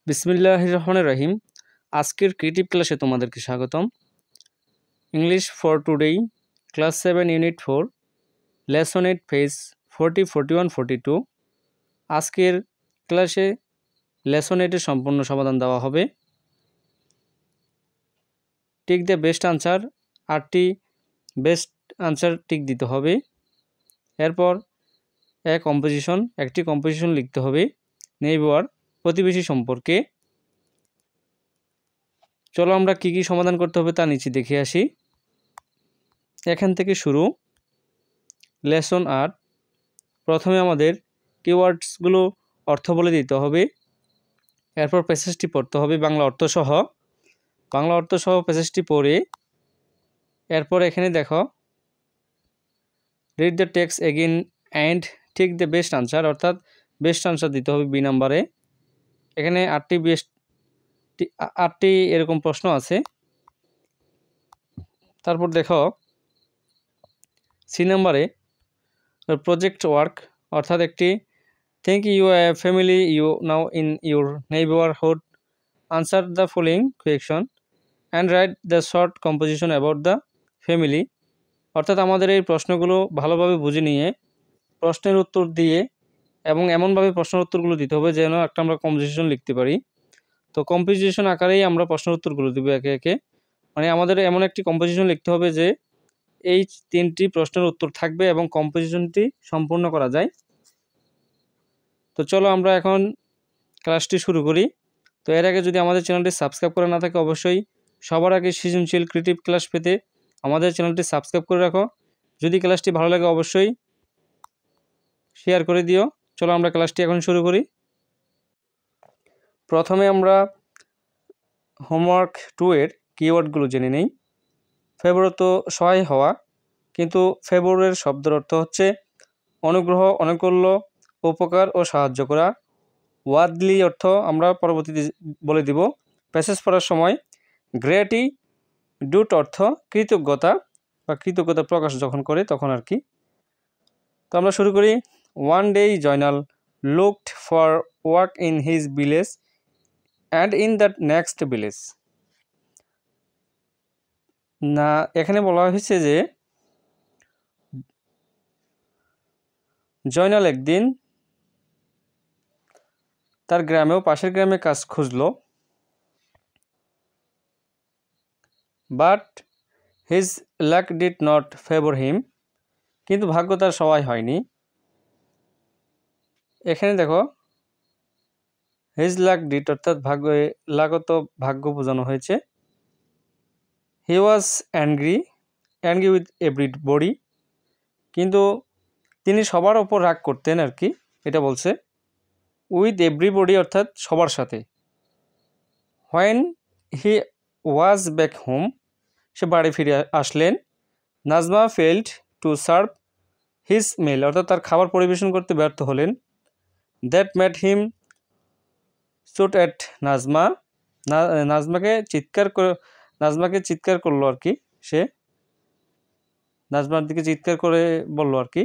বিসমিল্লাহির রহমানির রহিম। আজকের ক্রিয়েটিভ ক্লাসে তোমাদেরকে স্বাগতম। English for today, class 7 unit 4, lesson 8, page 40, 41, 42। আজকের ক্লাসে লেসন 8-এর সম্পূর্ণ সমাধান দেওয়া হবে। টিক দ্য বেস্ট আনসার, 8টি বেস্ট আনসার টিক দিতে হবে। এরপর একটি কম্পোজিশন লিখতে হবে নেইবার, প্রতিবেশী সম্পর্কে। চলো আমরা কি কি সমাধান করতে হবে তা নিচে দেখে আসি। এখান থেকে শুরু। লেসন 8, প্রথমে আমাদের কিওয়ার্ডসগুলো অর্থ বলে দিতে হবে। এরপর প্যাসেজটি পড়তে হবে বাংলা অর্থসহ প্যাসেজটি পড়ে এরপর এখানে দেখো read the text again and tick the best answer, অর্থাৎ বেস্ট আনসার দিতে হবে বি নাম্বারে। এখানে 8টি এরকম প্রশ্ন আছে। তারপর দেখো সি নাম্বারে প্রজেক্ট ওয়ার্ক, অর্থাৎ একটি think you a family you know in your neighbourhood, answer the following question and write the short composition about the family. অর্থাৎ আমাদের এই প্রশ্নগুলো ভালোভাবে বুঝে নিয়ে প্রশ্নের উত্তর দিয়ে এবং এমনভাবে প্রশ্নের উত্তরগুলো দিতে হবে যেন একটা আমরা কম্পোজিশন লিখতে পারি। তো কম্পোজিশন আকারেই আমরা প্রশ্নের উত্তরগুলো দেবো একে একে। মানে আমাদের এমন একটি কম্পোজিশন লিখতে হবে যে এই 3টি প্রশ্নের উত্তর থাকবে এবং কম্পোজিশনটি সম্পূর্ণ করা যায়। তো চলো আমরা এখন ক্লাসটি শুরু করি। তো এর আগে যদি আমাদের চ্যানেলটি সাবস্ক্রাইব করা না থাকে, অবশ্যই সবার আগে সৃজনশীল ক্রিয়েটিভ ক্লাস পেতে আমাদের চ্যানেলটি সাবস্ক্রাইব করে রাখো। যদি ক্লাসটি ভালো লাগে অবশ্যই শেয়ার করে দিও। চলো আমরা ক্লাসটি এখন শুরু করি। প্রথমে আমরা হোমওয়ার্ক 2 এর কিওয়ার্ডগুলো জেনে নেই। ফেভরত সহায় হওয়া, কিন্তু ফেভরের শব্দের অর্থ হচ্ছে অনুগ্রহ, অনুকূল্য, উপকার ও সাহায্য করা। ওয়াদলি অর্থ আমরা পরবর্তীতে বলে দিব। প্যাসেজ পড়ার সময় গ্র্যাটিটিউড অর্থ কৃতজ্ঞতা বা কৃতজ্ঞতা প্রকাশ যখন করে তখন আর কি। তো আমরা শুরু করি। One day Joynal looked for work in his village and in that next village. না, এখানে বলা হয়েছে যে জয়নাল একদিন তার গ্রামেও পাশের গ্রামে কাজ খুঁজলো, but his luck did not favour him, কিন্তু ভাগ্য তার সহায় হয়নি। এখানে দেখো হিজ লাক ডিড অর্থাৎ ভাগ্য, লাগত ভাগ্য বোঝানো হয়েছে। হি ওয়াজ অ্যাংরি উইথ এভরিবডি, কিন্তু তিনি সবার ওপর রাগ করতেন আর কি, এটা বলছে। উইথ এভরিবডি অর্থাৎ সবার সাথে। When he was back home, সে বাড়ি ফিরে আসলেন। Najma failed to serve his meal, অর্থাৎ তার খাবার পরিবেশন করতে ব্যর্থ হলেন। That made him shout at Najma, নাজমাকে চিৎকার করলো আর কি, সে নাজমার দিকে চিৎকার করে বলল আর কি।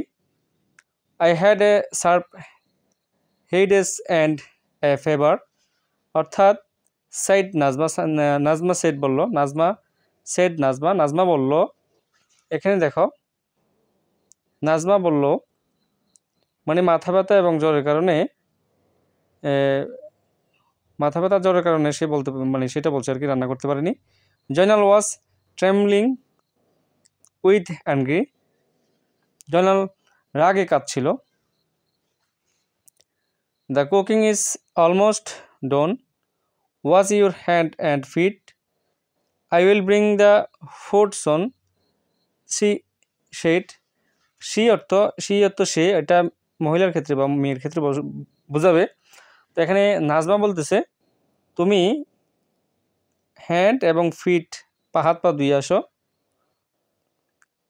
I had a severe headaches and a fever, অর্থাৎ সাইড নাজমা সেড বলল, নাজমা বলল। এখানে দেখো নাজমা বলল মানে মাথা ব্যথা এবং জ্বরের কারণে সে বলতে মানে সেটা বলছে আর কি, রান্না করতে পারেনি। Joynal was trembling with angry, Joynal রাগে কাঁদছিল। The cooking is almost done, wash your hand and feet, I will bring the food soon, she said. She অর্থ সে, এটা মহিলার ক্ষেত্রে বা মেয়ের ক্ষেত্রে বোঝাবে। তো এখানে নাজমা বলতেছে তুমি হ্যান্ড এবং ফিট হাত পা ধুয়ে আসো।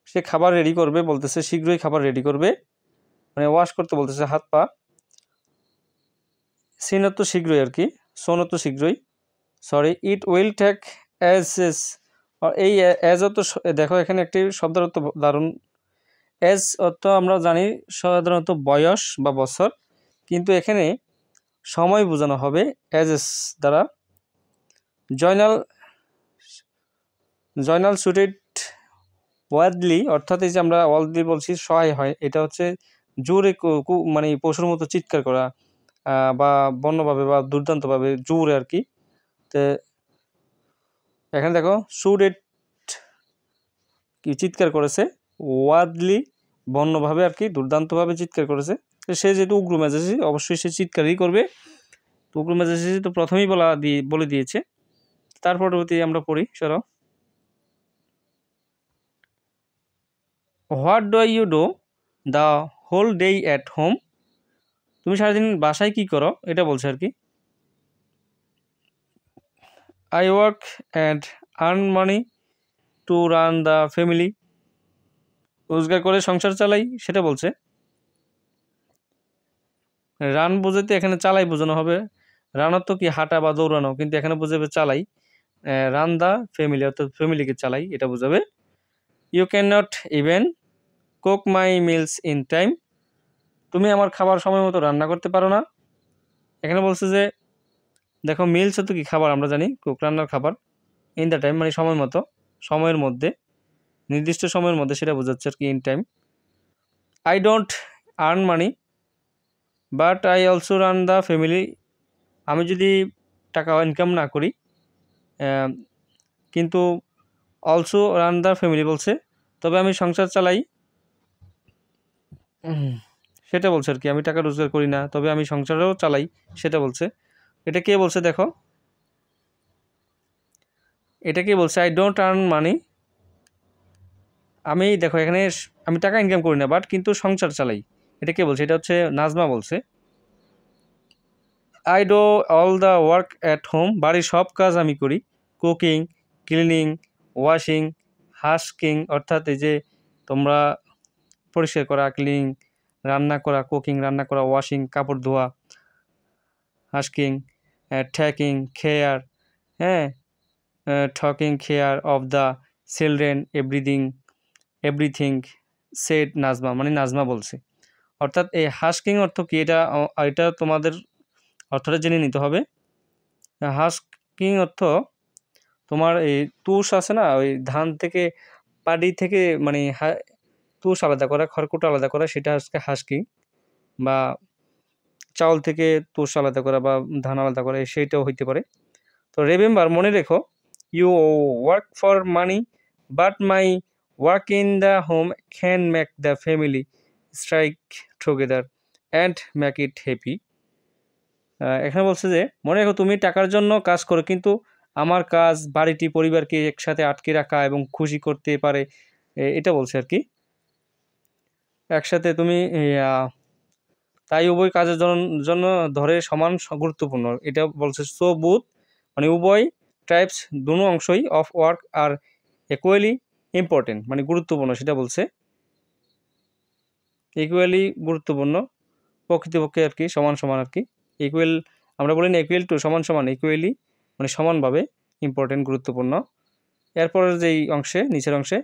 সে খাবার রেডি করবে বলতেছে, শীঘ্রই খাবার রেডি করবে, মানে ওয়াশ করতে বলতেছে হাত পা। সিনত তো শীঘ্রই আর কি, সোনত তো শীঘ্রই, sorry. It will take as, এই অ্যাজ অর্থ দেখো এখানে একটি শব্দের অর্থ দারুণ। অ্যাজ অর্থ আমরা জানি সাধারণত বয়স বা বছর, কিন্তু এখানে সময় বোঝানো হবে এস দ্বারা। জয়নাল জয়নাল শুটেড ওয়াদলি, অর্থাৎ এই যে আমরা ওয়াদলি বলছি সহায় হয়, এটা হচ্ছে জোরে মানে পশুর মতো চিৎকার করা বা বন্যভাবে বা দুর্দান্তভাবে জোরে আর কি। তো এখানে দেখো শুটেড কি চিৎকার করেছে, ওয়াদলি বন্যভাবে আর কি দুর্দান্তভাবে চিৎকার করেছে। সে যেহেতু উগ্র মেজাজি অবশ্যই সে চিৎকারই করবে। তো উগ্র মেজাজি তো প্রথমেই বলে দিয়েছে। তার পরবর্তী আমরা পড়ি, সরো। What do you do the whole day at home? তুমি সারাদিন বাসায় কি করো, এটা বলছে আর কি। I work and earn money to run the family. রোজগার করে সংসার চালাই, সেটা বলছে। রান বোঝাতে এখানে চালাই বোঝানো হবে। রানার তো কি হাঁটা বা দৌড়ানো, কিন্তু এখানে বোঝাবে চালাই। রান দ্য ফ্যামিলি অর্থাৎ ফ্যামিলিকে চালাই, এটা বোঝাবে। You can not even cook my meals in time. তুমি আমার খাবার সময় মতো রান্না করতে পারো না। এখানে বলছে যে দেখো মিলস তো কি খাবার, আমরা জানি কুক রান্নার খাবার। ইন দ্য টাইম মানে সময় মতো, সময়ের মধ্যে, নির্দিষ্ট সময়ের মধ্যে, সেটা বোঝাচ্ছে আর কি in time. I don't earn money but I also run the family. আমি যদি টাকা ইনকাম না করি কিন্তু অলসো রান দ্য ফ্যামিলি বলছে, তবে আমি সংসার চালাই, সেটা বলছে আর কি। আমি টাকা রোজগার করি না, তবে আমি সংসারও চালাই, সেটা বলছে। এটা কে বলছে দেখো, এটা কে বলছে? I don't earn money. আমি দেখো এখানে আমি টাকা ইনকাম করি না বাট কিন্তু সংসার চালাই, এটা কে বলছে? এটা হচ্ছে নাজমা বলছে। I do all the work at home. বাড়ির সব কাজ আমি করি। কুকিং, ক্লিনিং, ওয়াশিং, হাস্কিং, অর্থাৎ এই যে তোমরা পরিষ্কার করা, ক্লিনিং রান্না করা, কুকিং রান্না করা, ওয়াশিং কাপড় ধোয়া, হাস্কিং ঠ্যাকিং কেয়ার, হ্যাঁ taking care of the children, everything said Najma, মানে নাজমা বলছে। অর্থাৎ এই হাস্কিং অর্থ কি, এটা তোমাদের অর্থটা জেনে নিতে হবে। হাস্কিং অর্থ তোমার এই তুষ আছে না, ওই ধান থেকে পাডি থেকে মানে তুষ আলাদা করা, খড়কুটো আলাদা করা, সেটা হচ্ছে হাস্কিং। বা চাউল থেকে তুষ আলাদা করা বা ধান আলাদা করা, সেইটাও হইতে পারে। তো রিমেম্বার, মনে রেখো, you work for money but my work in the home can make the family strike together and make it happy. এখানে বলছে যে মনে রেখো তুমি টাকার জন্য কাজ করো, কিন্তু আমার কাজ বাড়িটি পরিবারকে একসাথে আটকে রাখা এবং খুশি করতে পারে, এটা বলছে আর কি। একসাথে তুমি তাই উভয় কাজের জন্য ধরে সমান গুরুত্বপূর্ণ, এটা বলছে। সো বুথ মানে উভয়, টাইপস দুনো অংশই, of work are equally important মানে গুরুত্বপূর্ণ, সেটা বলছে। ইকুয়ালি গুরুত্বপূর্ণ, প্রকৃতপক্ষে আর কি সমান সমান আর কি। ইকুয়াল আমরা বলি না ইকুয়াল টু, সমান সমান, ইকুয়ালি মানে সমানভাবে ইম্পর্টেন্ট গুরুত্বপূর্ণ। এরপরের যেই অংশে, নিচের অংশে,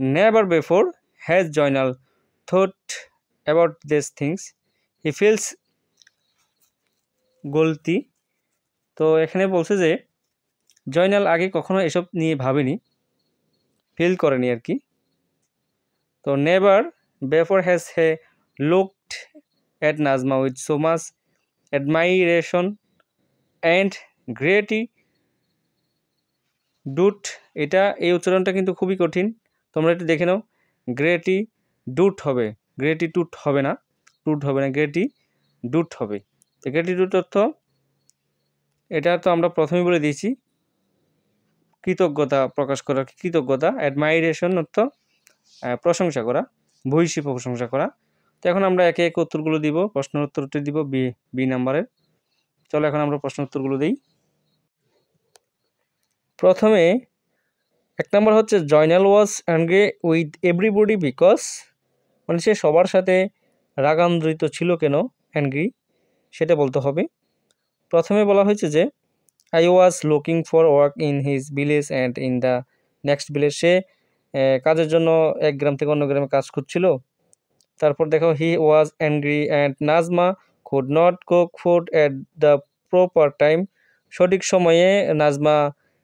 never before has Joynal thought about this things, he feels গলতি। তো এখানে বলছে যে জয়নাল আগে কখনো এসব নিয়ে ভাবেনি, ফিল করেনি আর কি। তো never before has he looked at Najma with so much admiration and gratitude. এটা এই উচ্চারণটা কিন্তু খুবই কঠিন, তোমরা একটু দেখে নাও। গ্রেটিটিউড হবে, গ্রেটিটিউড হবে না, টুড হবে না, গ্রেটিটিউড হবে। তো গ্রেটিটিউড অর্থ, এটা তো আমরা প্রথমেই বলে দিয়েছি, কৃতজ্ঞতা প্রকাশ করা, কৃতজ্ঞতা। অ্যাডমাইরেশন অর্থ প্রশংসা করা, ভূয়সী প্রশংসা করা। তো এখন আমরা একে একে উত্তরগুলো দিব, প্রশ্নের উত্তরটি দিব বি নাম্বারের। চলো এখন আমরা প্রশ্ন উত্তরগুলো দিই। প্রথমে 1 নম্বর হচ্ছে Joynal was angry with everybody because, মানে সে সবার সাথে রাগান্বিত ছিল কেন, অ্যাংরি, সেটা বলতে হবে। প্রথমে বলা হয়েছে যে I was looking for work in his village and in the next village, সে কাজের জন্য এক গ্রাম থেকে অন্য গ্রামে কাজ করছিল। তারপর দেখো he was angry and Najma could not cook food at the proper time, সঠিক সময়ে নাজমা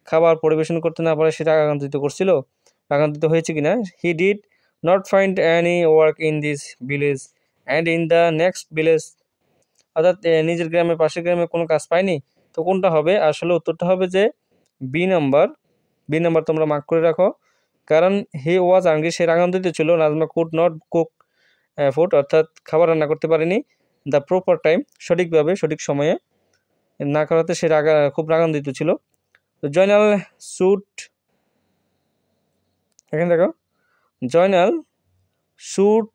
খাবার পরিবেশন করতে না পারে সেটা আকাঙ্ক্ষিত করছিল, আকাঙ্ক্ষিত হয়েছে কিনা। He did not find any work in this village and in the next village, অর্থাৎ নিজের গ্রামে পাশের গ্রামে কোনো কাজ পায়নি। তো কোনটা হবে? আসলে উত্তরটা হবে যে বি নাম্বার। বি নাম্বার তোমরা মার্ক করে রাখো, কারণ হি ওয়াজ আঙ্গি, সে রাগান্বিত ছিল। Najma could not cook food, অর্থাৎ খাবার রান্না করতে পারেনি দ্য প্রপার টাইম, সঠিকভাবে সঠিক সময়ে না করাতে সে খুব রাগান্বিত ছিল। তো জয়নাল শুট, এখানে দেখো জয়নাল শুট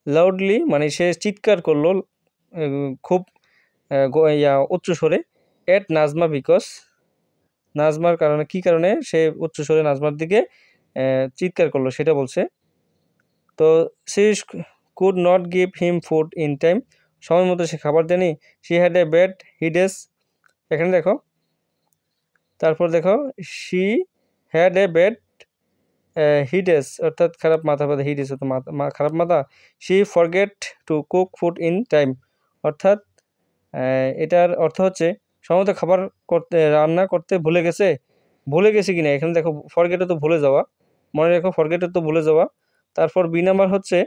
লাউডলি, মানে সে চিৎকার করলো খুব উচ্চ স্বরে, এট নাজমা বিকজ, নাজমার কারণে, কি কারণে সে উচ্চ স্বরে নাজমার দিকে চিৎকার করলো সেটা বলছে। তো C could not give him food in time, সময় মতো সে খাবার দেয়নি। শি হ্যাড এ ব্যাড হিডেস, এখানে দেখো, তারপর দেখো শি হ্যাড এ ব্যাড হিডেস, অর্থাৎ খারাপ মাথা ব্যথা, হিডেস হতো খারাপ মাথা। She forget to cook food in time, অর্থাৎ এটার অর্থ হচ্ছে সময় মতো খাবার করতে, রান্না করতে ভুলে গেছে। ভুলে গেছে কিনা, এখানে দেখো ফরগেটে তো ভুলে যাওয়া, মনে রেখো ফরগেটে তো ভুলে যাওয়া। তারপর বি নাম্বার হচ্ছে,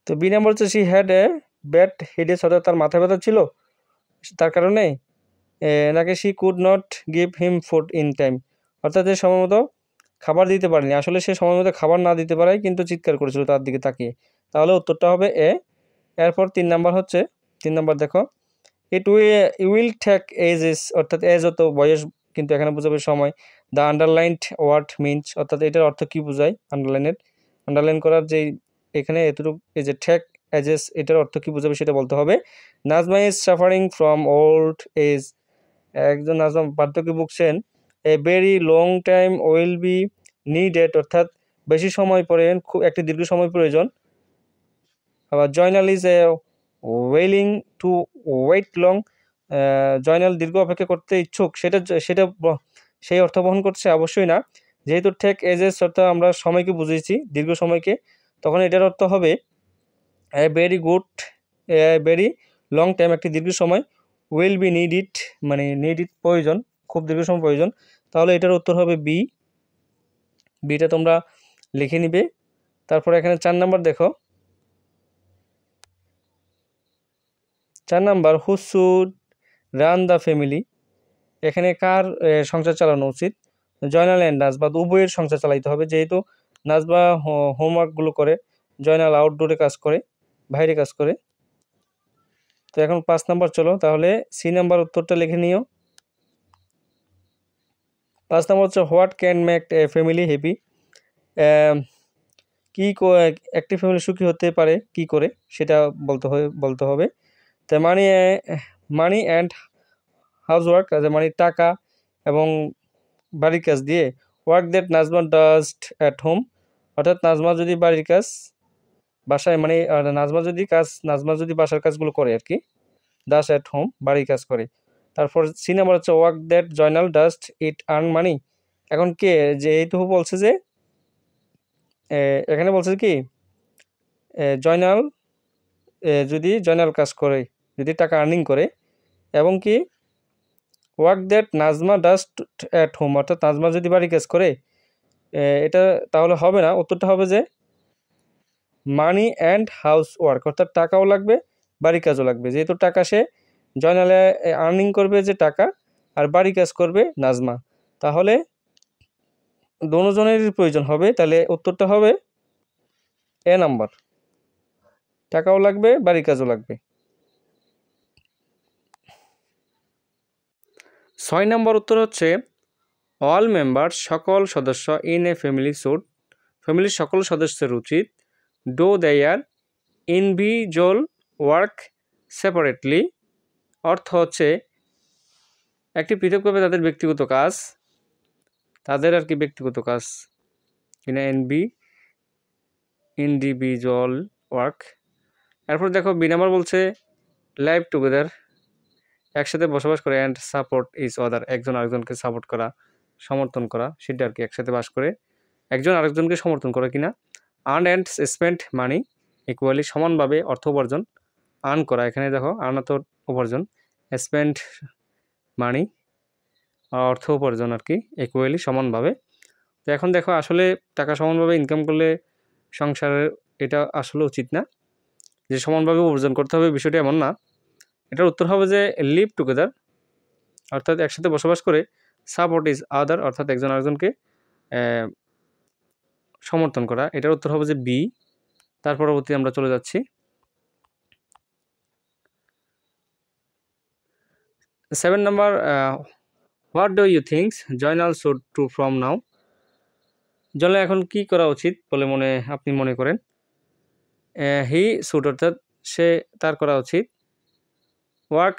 তো বি নাম্বার হচ্ছে শি হ্যাড এ ব্যাড হেডেস, অর্থাৎ তার মাথা ব্যথা ছিল তার কারণে, নাকি she could not give him food in time, অর্থাৎ সে সময় মতো খাবার দিতে পারেনি। আসলে সে সময় মতো খাবার না দিতে পারায় কিন্তু চিৎকার করেছিল তার দিকে তাকিয়ে, তাহলে উত্তরটা হবে এ। এরপর 3 নাম্বার হচ্ছে, 3 নাম্বার দেখো, ইট উইল টেক এজেস, অর্থাৎ এজ হতো বয়স, কিন্তু এখানে বোঝাবে সময়। দ্য আন্ডারলাইনড ওয়ার্ড মিনস, অর্থাৎ এটার অর্থ কি বোঝায়, আন্ডারলাইন করার যে এখানে এতটুকু, এই যে টেক এজেস, এটার অর্থ কি বোঝাবে সেটা বলতে হবে। Najma is suffering from old age, একজন নাজমা বার্ধক্যে ভুগছেন। A very long time will be needed, অর্থাৎ বেশি সময় পরে, খুব একটি দীর্ঘ সময় প্রয়োজন। আবার Joynal is a willing to wait long, Joynal দীর্ঘ অপেক্ষা করতে ইচ্ছুক, সেটা সেটা সেই অর্থ বহন করছে অবশ্যই না। যেহেতু টেক এজেস অর্থাৎ আমরা সময়কে বুঝেছি, দীর্ঘ সময়কে, তখন এটার অর্থ হবে a very good, A very long time, একটি দীর্ঘ সময়, উইল বি নিড ইট, মানে নিড ইট প্রয়োজন, খুব দীর্ঘ সময় প্রয়োজন। তাহলে এটার উত্তর হবে বি, বিটা তোমরা লিখে নিবে। তারপর এখানে 4 নাম্বার দেখো, 4 number who should run the family, এখানে কার সংসার চালানো উচিত? জয়নাল অ্যান্ড নাজমা, উভয়ের সংসার চালাইতে হবে, যেহেতু নাজমা হোমওয়ার্কগুলো করে, জয়নাল আউটডোরে কাজ করে, বাইরে কাজ করে। তো এখন 5 নাম্বার চলো, তাহলে সি নাম্বার উত্তরটা লিখে নিও। 5 নাম্বার হচ্ছে what can make a family happy, কি একটি ফ্যামিলি সুখী হতে পারে কি করে, সেটা বলতে হবে। তো মানি অ্যান্ড হাউসওয়ার্ক, মানে টাকা এবং বাড়ির কাজ দিয়ে। Work that Najma does at home, অর্থাৎ নাজমা যদি বাড়ির কাজ বাসায়, মানে নাজমা যদি বাসার কাজগুলো করে আর কি, ডাস অ্যাট হোম, বাড়ির কাজ করে। তারপর সি নাম্বার হচ্ছে work that Joynal dust it earn money, এখন কে যেহেতু বলছে যে এখানে বলছে কি জয়নাল, যদি জয়নাল কাজ করে, যদি টাকা আর্নিং করে, এবং কি work that Najma does at home, অর্থাৎ নাজমা যদি বাড়ি কাজ করে, এটা তাহলে হবে না, উত্তরটা হবে যে মানি অ্যান্ড হাউস ওয়ার্ক, অর্থাৎ টাকাও লাগবে বাড়ি কাজও লাগবে। যেহেতু টাকা সে জয়নালে আর্নিং করবে যে টাকা, আর বাড়ি কাজ করবে নাজমা, তাহলে দুজনেরই প্রয়োজন হবে, তাহলে উত্তরটা হবে এ নাম্বার, টাকাও লাগবে বাড়ি কাজও লাগবে। 6 নম্বর উত্তর হচ্ছে অল মেম্বার, সকল সদস্য, ইন এ ফ্যামিলি শুড, ফ্যামিলির সকল সদস্যের উচিত, do there individual work separately, অর্থ হচ্ছে একটি পৃথকভাবে তাদের ব্যক্তিগত কাজ, ব্যক্তিগত কাজ কিনা, ইন্ডিভিজুয়াল ওয়ার্ক। এরপর দেখো বি নাম্বার বলছে লাইভ টুগেদার, একসাথে বসবাস করে, অ্যান্ড সাপোর্ট ইচ আদার, একজন আরেকজনকে সাপোর্ট করা, সমর্থন করা, সেটা আর কি, একসাথে বাস করে একজন আরেকজনকে সমর্থন করা কিনা। Earn and spend money equally, সমানভাবে অর্থ উপার্জন আর্ন করা, এখানে দেখো আর্ন অর্থ উপার্জন, স্পেন্ড মানি অর্থ উপার্জন আর কি, ইকুয়ালি সমানভাবে। তো এখন দেখো আসলে টাকা সমানভাবে ইনকাম করলে সংসারের এটা আসলে উচিত না যে সমানভাবে উপার্জন করতে হবে, বিষয়টি এমন না। এটার উত্তর হবে যে লিভ টুগেদার, অর্থাৎ একসাথে বসবাস করে, সাপোর্ট ইজ আদার, অর্থাৎ একজন আরেকজনকে সমর্থন করা। এটার উত্তর হবে যে বি। তার পরবর্তী আমরা চলে যাচ্ছি 7 number, what do you thinks Joynal should do from now. Joynal এখন কি করা উচিত বলে আপনি মনে করেন? হি শুড অর্থাৎ সে, তার করা উচিত work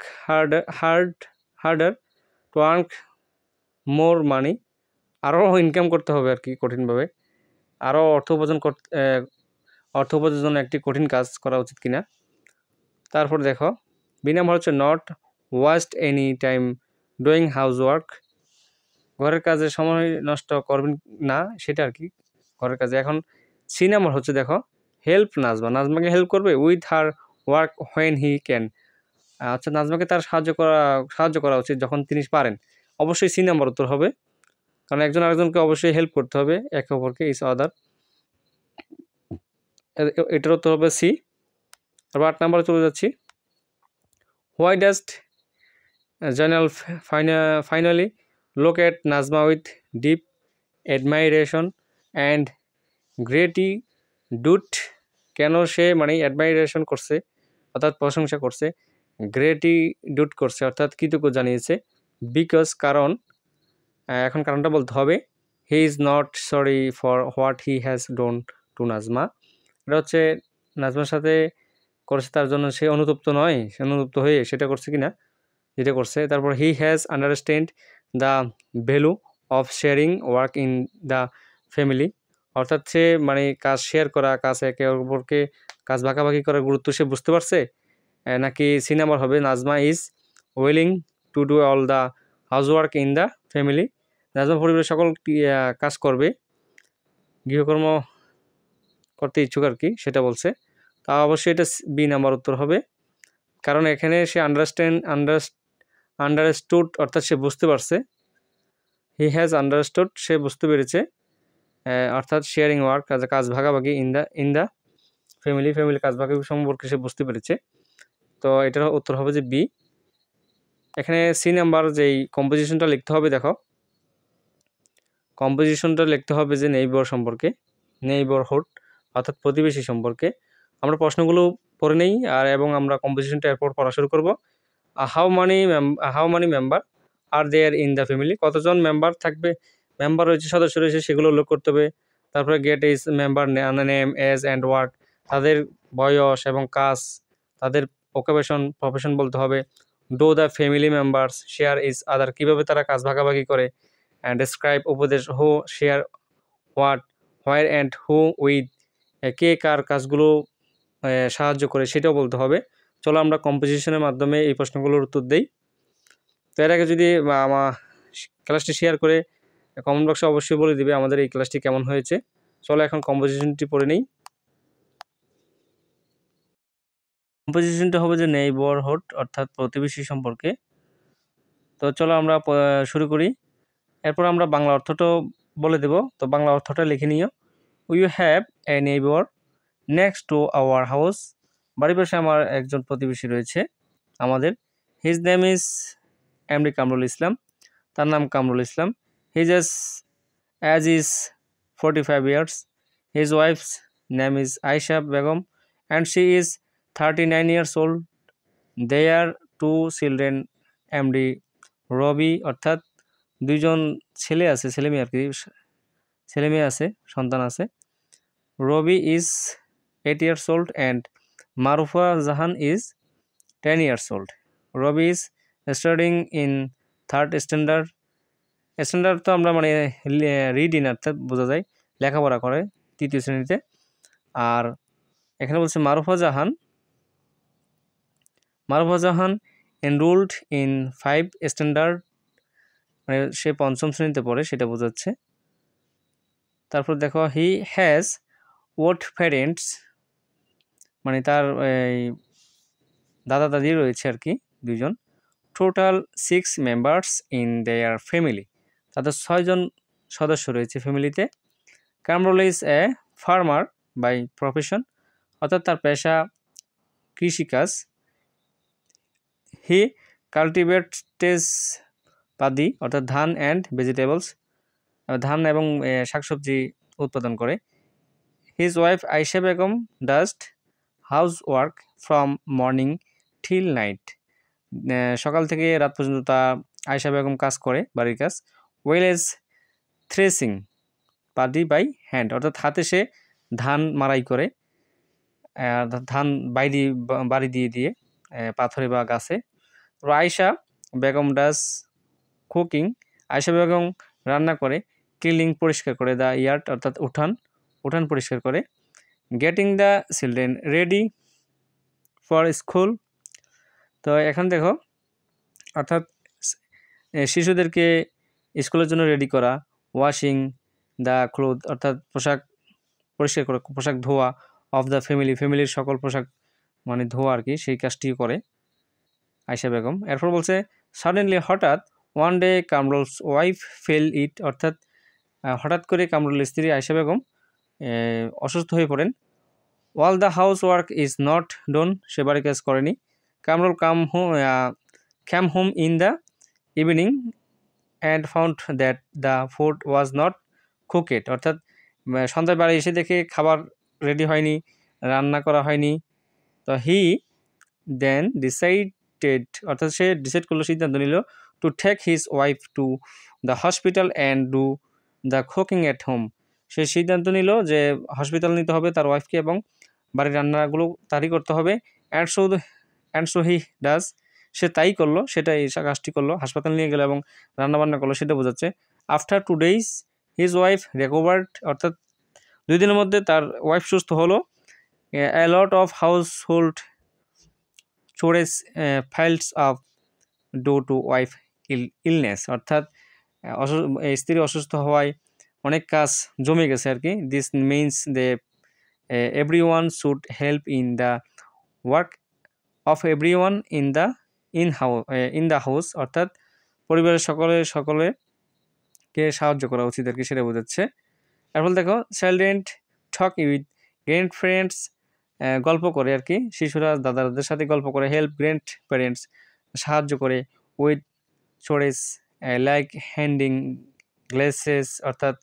harder to earn more money, আরও ইনকাম করতে হবে আর কি, কঠিনভাবে আরও অর্থ উপার্জনের জন্য একটি কঠিন কাজ করা উচিত কিনা। তারপর দেখো বি নাম্বার হচ্ছে not waste any time doing house work, ঘরের কাজে সময় নষ্ট করবেন না, সেটা আর কি ঘরের কাজে। এখন সি নাম্বার হচ্ছে দেখো হেল্প নাজমা, নাজমাকে হেল্প করবে with her work when he can, আচ্ছা নাজমাকে তার সাহায্য করা উচিত যখন তিনি পারেন। অবশ্যই সি নাম্বার উত্তর হবে, কারণ একজন আরেকজনকে অবশ্যই হেল্প করতে হবে একে অপরকে, ইজ আদার, এটার উত্তর হবে সি। তারপর 8 নাম্বারে চলে যাচ্ছি, why does Joynal finally look at Najma with deep admiration and gratitude, কেন সে মানে অ্যাডমাইরেশন করছে অর্থাৎ প্রশংসা করছে, গ্রেটিটিউড করছে অর্থাৎ কৃতজ্ঞ জানিয়েছে, বিকজ কারণ, এখন কারণটা বলতে হবে, he is not sorry for what he has done to Najma, এটা হচ্ছে নাজমার সাথে করেছে তার জন্য সে অনুতপ্ত নয়, সে অনুতপ্ত হয়ে সেটা করছে কিনা, যেটা করছে। তারপর he has understand the value of sharing work in the family, অর্থাৎ সে মানে কাজ শেয়ার করা, কাজ একে অপরকে কাজ ভাগাভাগি করার গুরুত্ব সে বুঝতে পারছে। নাকি সি নাম্বার হবে Najma is willing to do all the house work in the family, Najma পরিবারের সকল কাজ করবে, গৃহকর্ম করতে ইচ্ছুক আর কি, সেটা বলছে। তা অবশ্যই এটা বি নাম্বার উত্তর হবে, কারণ এখানে সে আন্ডারস্টুড অর্থাৎ সে বুঝতে পারছে, হি হ্যাজ আন্ডারস্টুড সে বুঝতে পেরেছে, অর্থাৎ শেয়ারিং ওয়ার্ক কাজ ভাগাভাগি ইন দ্য ফ্যামিলি কাজ ভাগাভাগি সম্পর্কে সে বুঝতে পেরেছে। তো এটার উত্তর হবে যে বি। এখানে সি নাম্বার যেই কম্পোজিশনটা লিখতে হবে, দেখো কম্পোজিশনটা লিখতে হবে যে নেইবার সম্পর্কে, নেইবারহুড অর্থাৎ প্রতিবেশী সম্পর্কে। আমরা প্রশ্নগুলো পড়ে নেই এবং আমরা কম্পোজিশনটা এরপর পড়া শুরু করব। How many member are there in the family, কতজন মেম্বার রয়েছে, সদস্য রয়েছে, সেগুলো উল্লেখ করতে হবে। তারপরে get is member name, age and work, তাদের বয়স এবং কাজ, তাদের প্রফেশন বলতে হবে। Do the family members share each other, কীভাবে তারা কাজ ভাগাভাগি করে। অ্যান্ড ডেসক্রাইব উপদেশ, who share what, where and who with, কে কার কাজগুলো সাহায্য করে সেটাও বলতে হবে। চলো আমরা কম্পোজিশনের মাধ্যমে এই প্রশ্নগুলোর উত্তর দেই। তো এর আগে যদি আমার ক্লাসটি শেয়ার করে কমেন্ট বক্সে অবশ্যই বলে দিবে আমাদের এই ক্লাসটি কেমন হয়েছে। চলো এখন কম্পোজিশনটি পড়ে নেই। কম্পোজিশনটা হবে যে নেইবারহুড অর্থাৎ প্রতিবেশী সম্পর্কে। তো চলো আমরা শুরু করি, এরপর আমরা বাংলা অর্থটাও বলে দেব। তো বাংলা অর্থটা লিখে নিও। We have a neighbour next to our house, বাড়ির পাশে আমার একজন প্রতিবেশী রয়েছে আমাদের। His name is MD Kamrul Islam, তার নাম Kamrul Islam. His age is 45 years. His wife's name is Aisha Begum and she is 39 years old. They are two children, MD রবি অর্থাৎ দুইজন ছেলে আছে, ছেলে মেয়ে আর কি, ছেলে মেয়ে আছে, সন্তান আছে। Rabi is 8 years old and Marufa Jahan is 10 years old. Rabi is studying in 3rd standard. Standard তো আমরা মানে রিডিং অর্থাৎ বোঝা যায় লেখাপড়া করে 3য় শ্রেণীতে। আর এখানে বলছে মারুফা জাহান এনরোলড ইন 5 স্ট্যান্ডার্ড, মানে সে 5ম শ্রেণীতে পড়ে, সেটা বোঝাচ্ছে। তারপর দেখো হি হ্যাজ ওয়াট প্যারেন্টস, মানে তার দাদা দাদি রয়েছে আর কি দুইজন। Total 6 members in their family, তাদের 6 জন সদস্য রয়েছে ফ্যামিলিতে। Kamrul is a farmer by profession, অর্থাৎ তার পেশা কৃষিকাজ। হি কাল্টিভেটস পাদি, অর্থাৎ ধান অ্যান্ড ভেজিটেবলস, ধান এবং শাকসবজি উৎপাদন করে। His wife Ayesha Begum does house work from morning till night, সকাল থেকে রাত পর্যন্ত তা আয়েশা বেগম কাজ করে, বাড়ির কাজ। Well as threshing paddy by hand, অর্থাৎ হাতে সে ধান মাড়াই করে, ধান বাড়ি দিয়ে দিয়ে পাথরে বা গাছে। আয়েশা বেগম ডাজ কুকিং, আয়েশা বেগম রান্না করে। ক্লিনিং পরিষ্কার করে, দ্য ইয়ার্ড অর্থাৎ উঠান পরিষ্কার করে। Getting the children ready for school, তো এখন দেখো অর্থাৎ শিশুদেরকে স্কুলের জন্য রেডি করা। ওয়াশিং দ্য ক্লোথ, অর্থাৎ পোশাক পরিষ্কার করা, পোশাক ধোয়া। অফ দ্য ফ্যামিলির সকল পোশাক মানে ধোয়া আর কি, সেই কাজটি করে আয়েশা বেগম। এরপর বলছে সাডেনলি, হঠাৎ, ওয়ান ডে কামরুলস ওয়াইফ ফেল ইট, অর্থাৎ হঠাৎ করে কামরুলের স্ত্রী আয়েশা বেগম অসুস্থ হয়ে পড়েন। All the house work is not done, সে বাড়ি কাজ করেনি। Kamrul came home in the evening and found that the food was not cooked, অর্থাৎ সন্ধ্যায় বাড়ি এসে দেখে খাবার রেডি হয়নি, রান্না করা হয়নি। তো হি দেন ডিসাইডেড, অর্থাৎ সে ডিসাইড করলো, সিদ্ধান্ত নিল, to take his wife to the hospital and do the cooking at home, সে সিদ্ধান্ত নিল যে হসপিটাল নিতে হবে তার ওয়াইফকে এবং বাড়ির রান্নাগুলো তারই করতে হবে। অ্যান্ড সো হি ডাজ, সে তাই করলো, সেটাই কাজটি করলো, হাসপাতাল নিয়ে গেলো এবং রান্নাবান্না করলো, সেটা বোঝাচ্ছে। After 2 days his wife recovered, অর্থাৎ 2 দিনের মধ্যে তার ওয়াইফ সুস্থ হলো। A lot of household chores piles up due to wife illness, অর্থাৎ স্ত্রী অসুস্থ হওয়ায় অনেক কাজ জমে গেছে আর কি। This means they everyone should help in the work of everyone in the house, অর্থাৎ পরিবারের সকলেকে সাহায্য করা উচিত আর কি, সেটা বোঝাচ্ছে। এরপর দেখো children talk with grand friends, গল্প করে আর কি, শিশুরা দাদাদের সাথে গল্প করে। হেল্প গ্র্যান্ড প্যারেন্টস, সাহায্য করে। উইথ চোরেস লাইক হ্যান্ডিং গ্লাসেস, অর্থাৎ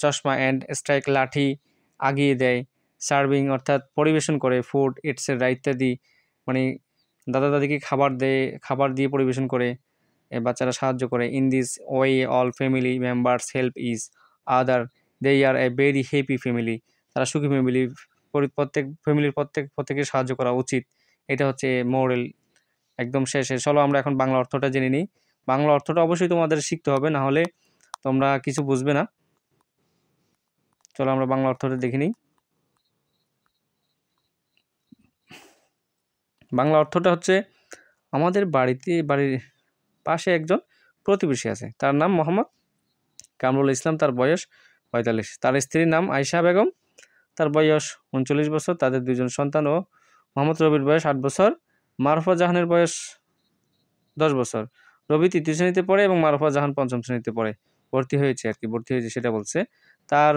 চশমা। অ্যান্ড স্ট্রাইক, লাঠি আগিয়ে দেয়। সার্ভিং, অর্থাৎ পরিবেশন করে। ফুড এটসেট্রা ইত্যাদি, মানে দাদা দাদিকে খাবার দিয়ে পরিবেশন করে, বাচ্চারা সাহায্য করে। In this way all family members help is other, they are a very happy family, তারা সুখী ফ্যামিলি। প্রত্যেকের সাহায্য করা উচিত, এটা হচ্ছে মোরাল। একদম শেষে চলো আমরা এখন বাংলা অর্থটা জেনে নিই। বাংলা অর্থটা অবশ্যই তোমাদের শিখতে হবে, না হলে তোমরা কিছু বুঝবে না। চলো আমরা বাংলা অর্থটা দেখে নিই। বাংলা অর্থটা হচ্ছে, আমাদের বাড়ির পাশে একজন প্রতিবেশী আছে, তার নাম মোহাম্মদ কামরুল ইসলাম, তার বয়স 45। তার স্ত্রীর নাম আয়েশা বেগম, তার বয়স 39 বছর। তাদের 2 জন সন্তান ও মোহাম্মদ রবির বয়স 8 বছর। মারুফা জাহানের বয়স 10 বছর। রবি 3য় শ্রেণীতে পড়ে এবং মারুফা জাহান 5ম শ্রেণীতে পড়ে, ভর্তি হয়েছে সেটা বলছে। তার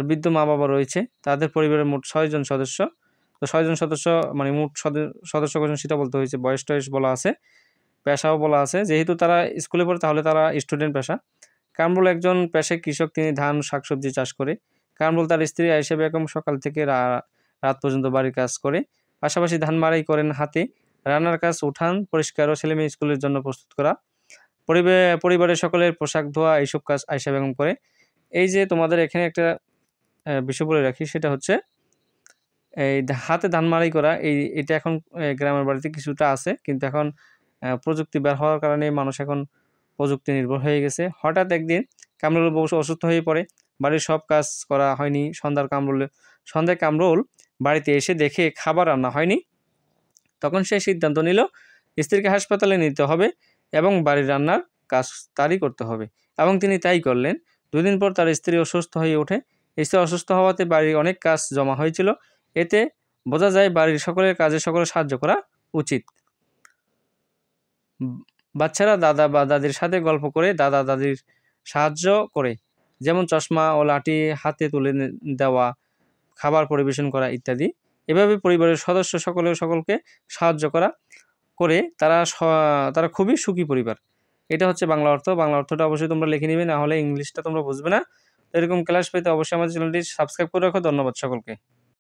বৃদ্ধ মা বাবা রয়েছে। তাদের পরিবারের মোট 6 জন সদস্য। তো 6 জন সদস্য মানে মোট সদস্য কজন সেটা বলতে হয়েছে, বয়স বলা আছে, পেশাও বলা আছে। যেহেতু তারা স্কুলে পড়ে তাহলে তারা স্টুডেন্ট পেশা। কামরুল একজন পেশায় কৃষক, তিনি ধান শাকসবজি চাষ করে। কামরুল তার স্ত্রী আয়েশা বেগম সকাল থেকে রাত পর্যন্ত বাড়ির কাজ করে, পাশাপাশি ধান মাড়াই করেন হাতে। রান্নার কাজ, উঠান পরিষ্কার ও ছেলেমেয়ে স্কুলের জন্য প্রস্তুত করা। পরিবারের সকলের পোশাক ধোয়া, এইসব কাজ আয়েশা বেগম করে। এই যে তোমাদের এখানে একটা বিষয় বলে রাখি, সেটা হচ্ছে এই হাতে ধান মাড়াই করা, এটা এখন গ্রামের বাড়িতে কিছুটা আছে, কিন্তু এখন প্রযুক্তি বের হওয়ার কারণে মানুষ এখন প্রযুক্তি নির্ভর হয়ে গেছে। হঠাৎ একদিন কামরুল বউ অসুস্থ হয়ে পড়ে, বাড়ির সব কাজ করা হয়নি। সন্ধ্যায় কামরুল বাড়িতে এসে দেখে খাবার রান্না হয়নি। তখন সে সিদ্ধান্ত নিল স্ত্রীকে হাসপাতালে নিতে হবে এবং বাড়ির রান্নার কাজ তারই করতে হবে, এবং তিনি তাই করলেন। 2 দিন পর তার স্ত্রী অসুস্থ হয়ে ওঠে। স্ত্রী অসুস্থ হওয়াতে বাড়ির অনেক কাজ জমা হয়েছিল, এতে বোঝা যায় বাড়ির সকলের কাজে সকলের সাহায্য করা উচিত। বাচ্চারা দাদা বা দাদির সাথে গল্প করে দাদা দাদির সাহায্য করে, যেমন চশমা ও লাঠি হাতে তুলে দেওয়া, খাবার পরিবেশন করা ইত্যাদি। এভাবে পরিবারের সদস্য সকলকে সাহায্য করে তারা খুবই সুখী পরিবার। এটা হচ্ছে বাংলা অর্থ। বাংলা অর্থটা অবশ্যই তোমরা লিখে নিবে, না হলে ইংলিশটা তোমরা বুঝবে না। এরকম ক্লাস পেতে অবশ্যই আমাদের চ্যানেলটি সাবস্ক্রাইব করে রাখো। ধন্যবাদ সকলকে।